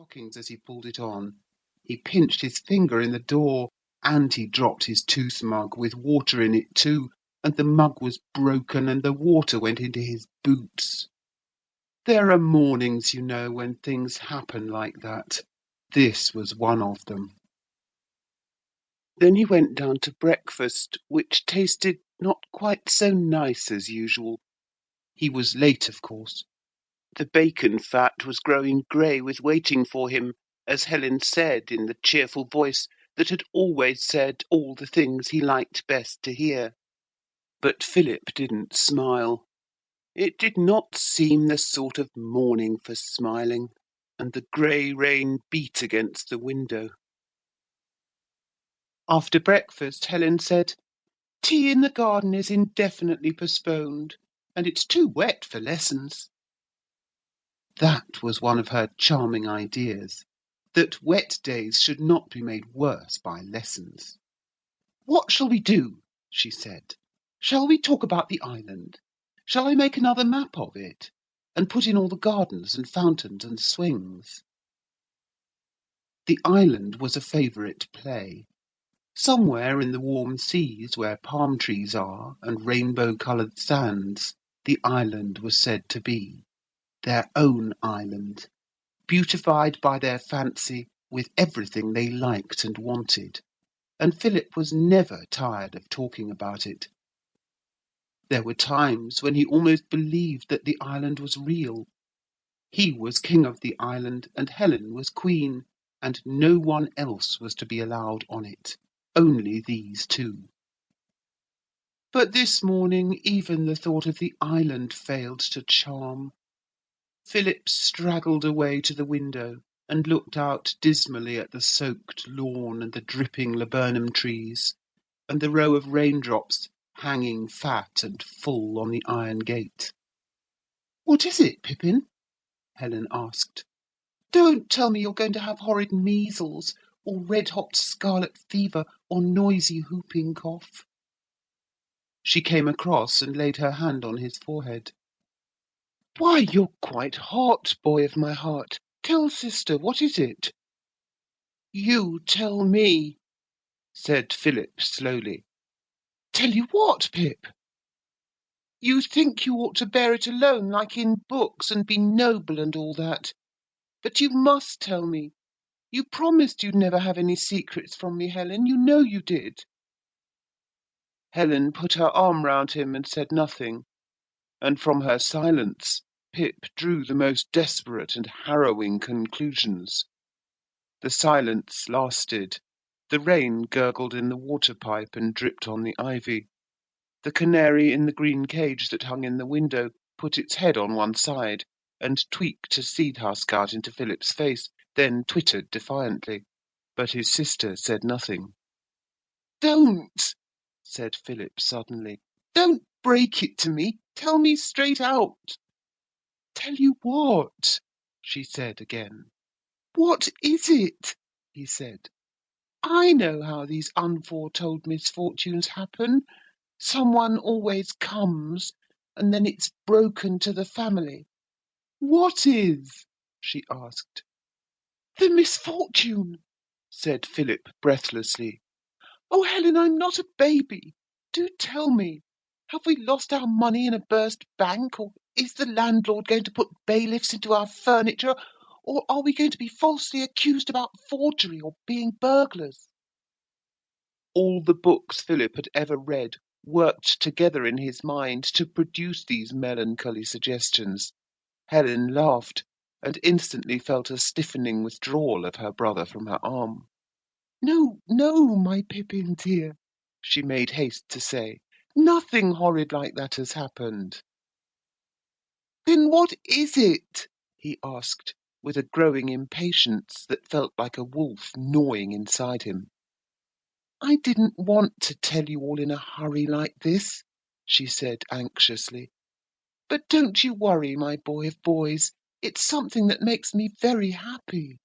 stockings as he pulled it on. He pinched his finger in the door, and he dropped his tooth mug with water in it too, and the mug was broken and the water went into his boots. There are mornings, you know, when things happen like that. This was one of them. Then he went down to breakfast, which tasted not quite so nice as usual. He was late, of course. The bacon fat was growing grey with waiting for him, as Helen said in the cheerful voice that had always said all the things he liked best to hear. But Philip didn't smile. It did not seem the sort of morning for smiling, and the grey rain beat against the window. After breakfast, Helen said, "Tea in the garden is indefinitely postponed, and it's too wet for lessons." That was one of her charming ideas, that wet days should not be made worse by lessons. "What shall we do?" she said. "Shall we talk about the island? Shall I make another map of it, and put in all the gardens and fountains and swings?" The island was a favourite play. Somewhere in the warm seas where palm trees are and rainbow-coloured sands, the island was said to be. Their own island, beautified by their fancy with everything they liked and wanted, and Philip was never tired of talking about it. There were times when he almost believed that the island was real. He was king of the island, and Helen was queen, and no one else was to be allowed on it, only these two. But this morning even the thought of the island failed to charm. Philip straggled away to the window and looked out dismally at the soaked lawn and the dripping laburnum trees, and the row of raindrops hanging fat and full on the iron gate. "What is it, Pippin?" Helen asked. "Don't tell me you're going to have horrid measles, or red-hot scarlet fever, or noisy whooping cough." She came across and laid her hand on his forehead. "Why, you're quite hot, boy of my heart. Tell sister, what is it?" "You tell me," said Philip slowly. "Tell you what, Pip?" "You think you ought to bear it alone, like in books, and be noble and all that. But you must tell me. You promised you'd never have any secrets from me, Helen. You know you did." Helen put her arm round him and said nothing, and from her silence Pip drew the most desperate and harrowing conclusions. The silence lasted. The rain gurgled in the water-pipe and dripped on the ivy. The canary in the green cage that hung in the window put its head on one side and tweaked a seed husk out into Philip's face, then twittered defiantly. But his sister said nothing. "Don't," said Philip suddenly. "Don't break it to me. Tell me straight out." "Tell you what?" she said again. "What is it?" he said. "I know how these unforetold misfortunes happen. Someone always comes, and then it's broken to the family." "What is?" she asked. "The misfortune," said Philip breathlessly. "Oh, Helen, I'm not a baby. Do tell me. Have we lost our money in a burst bank, or is the landlord going to put bailiffs into our furniture, or are we going to be falsely accused about forgery or being burglars?" All the books Philip had ever read worked together in his mind to produce these melancholy suggestions. Helen laughed, and instantly felt a stiffening withdrawal of her brother from her arm. "No, no, my Pippin dear," she made haste to say. "Nothing horrid like that has happened." "Then what is it?" he asked, with a growing impatience that felt like a wolf gnawing inside him. "I didn't want to tell you all in a hurry like this," she said anxiously. "But don't you worry, my boy of boys. It's something that makes me very happy.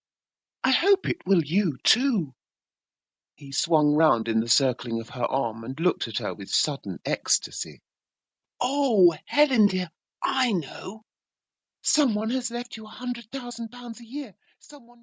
I hope it will you too." He swung round in the circling of her arm and looked at her with sudden ecstasy. "Oh, Helen dear, I know. Someone has left you £100,000 a year. Someone